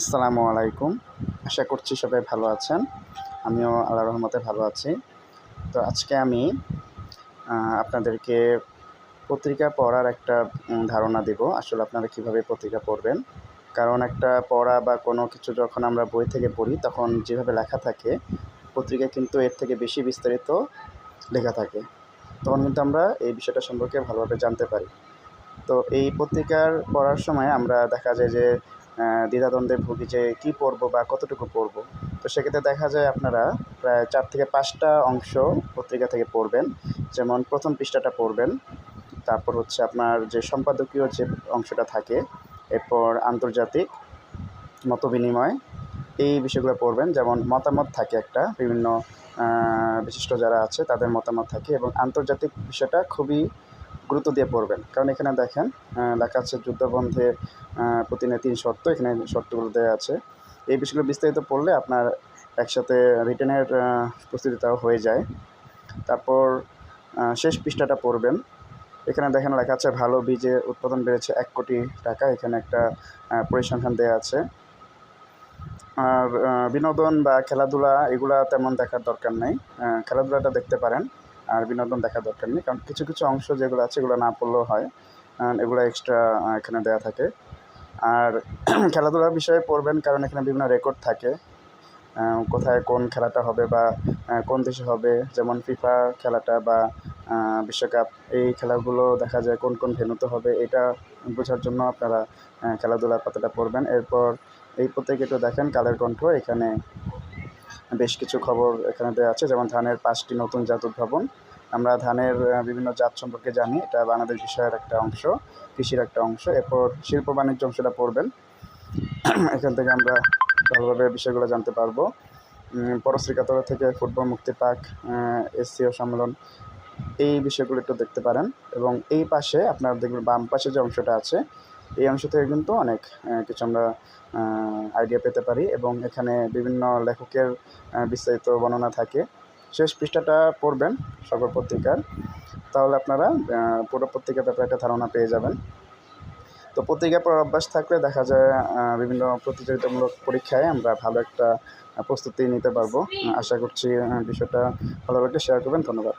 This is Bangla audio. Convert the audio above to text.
আসসালামু আলাইকুম। আশা করছি সবাই ভালো আছেন। আমিও আল্লাহর রহমতে ভালো আছি। তো আজকে আমি আপনাদেরকে পত্রিকা পড়ার একটা ধারণা দিব। আসলে আপনারা কীভাবে পত্রিকা পড়বেন। কারণ একটা পড়া বা কোনো কিছু যখন আমরা বই থেকে পড়ি তখন যেভাবে লেখা থাকে, পত্রিকায় কিন্তু এর থেকে বেশি বিস্তারিত লেখা থাকে। তখন কিন্তু আমরা এই বিষয়টা সম্পর্কে ভালোভাবে জানতে পারি। তো এই পত্রিকার পড়ার সময় আমরা দেখা যায় যে দ্বিধাদ্বন্দ্বে ভুগি যে কী পড়বো বা কতটুকু পড়বো। তো সেক্ষেত্রে দেখা যায় আপনারা প্রায় 4 থেকে 5টা অংশ পত্রিকা থেকে পড়বেন। যেমন প্রথম পৃষ্ঠাটা পড়বেন, তারপর হচ্ছে আপনার যে সম্পাদকীয় যে অংশটা থাকে, এরপর আন্তর্জাতিক মতবিনিময়, এই বিষয়গুলো পড়বেন। যেমন মতামত থাকে একটা, বিভিন্ন বিশিষ্ট যারা আছে তাদের মতামত থাকে, এবং আন্তর্জাতিক বিষয়টা খুবই গুরুত্ব দিয়ে পড়বেন। কারণ এখানে দেখেন লেখা আছে যুদ্ধবন্ধে প্রতিনে 3 শর্ত, এখানে শর্তগুলো দেওয়া আছে। এই বিষয়গুলো বিস্তারিত পড়লে আপনার একসাথে রিটেনের প্রস্তুতিটাও হয়ে যায়। তারপর শেষ পৃষ্ঠাটা পড়বেন। এখানে দেখেন লেখা আছে ভালো বীজে উৎপাদন বেড়েছে 1 কোটি টাকা। এখানে একটা পরিসংখ্যান দেওয়া আছে। আর বিনোদন বা খেলাধুলা এগুলা তেমন দেখার দরকার নেই। খেলাধুলাটা দেখতে পারেন, আর বিনোদন দেখার দরকার নেই। কারণ কিছু কিছু অংশ যেগুলো আছে এগুলো না পড়লেও হয়, এগুলো এক্সট্রা এখানে দেওয়া থাকে। আর খেলাধুলার বিষয়ে পড়বেন, কারণ এখানে বিভিন্ন রেকর্ড থাকে, কোথায় কোন খেলাটা হবে বা কোন দেশে হবে। যেমন ফিফা খেলাটা বা বিশ্বকাপ, এই খেলাগুলো দেখা যায় কোন কোন ভেন্যুতে হবে, এটা বোঝার জন্য আপনারা খেলাধুলার পাতাটা পড়বেন। এরপর এই পত্রিকাটা দেখেন কালের কণ্ঠ, এখানে বেশ কিছু খবর এখানে দেওয়া আছে। যেমন ধানের 5টি নতুন জাত উদ্ভাবন। আমরা ধানের বিভিন্ন জাত সম্পর্কে জানি, এটা বাংলাদেশ বিষয়ের একটা অংশ, কৃষির একটা অংশ। এরপর শিল্প বাণিজ্য অংশটা পড়বেন। এখান থেকে আমরা ভালোভাবে বিষয়গুলো জানতে পারবো। পরশ্রী কাতর থেকে ফুটবল মুক্তি পাক, এসসিও সম্মেলন, এই বিষয়গুলো একটু দেখতে পারেন। এবং এই পাশে আপনার দেখবেন বাম পাশে যে অংশটা আছে, এই অংশ থেকে কিন্তু অনেক কিছু আমরা আইডিয়া পেতে পারি, এবং এখানে বিভিন্ন লেখকের বিস্তারিত বর্ণনা থাকে। শেষ পৃষ্ঠাটা পড়বেন সকল পত্রিকার, তাহলে আপনারা পুরো পত্রিকার ব্যাপারে একটা ধারণা পেয়ে যাবেন। তো পত্রিকা পড়ার অভ্যাস থাকলে দেখা যায় বিভিন্ন প্রতিযোগিতামূলক পরীক্ষায় আমরা ভালো একটা প্রস্তুতি নিতে পারবো। আশা করছি বিষয়টা ভালো লাগলে শেয়ার করবেন। ধন্যবাদ।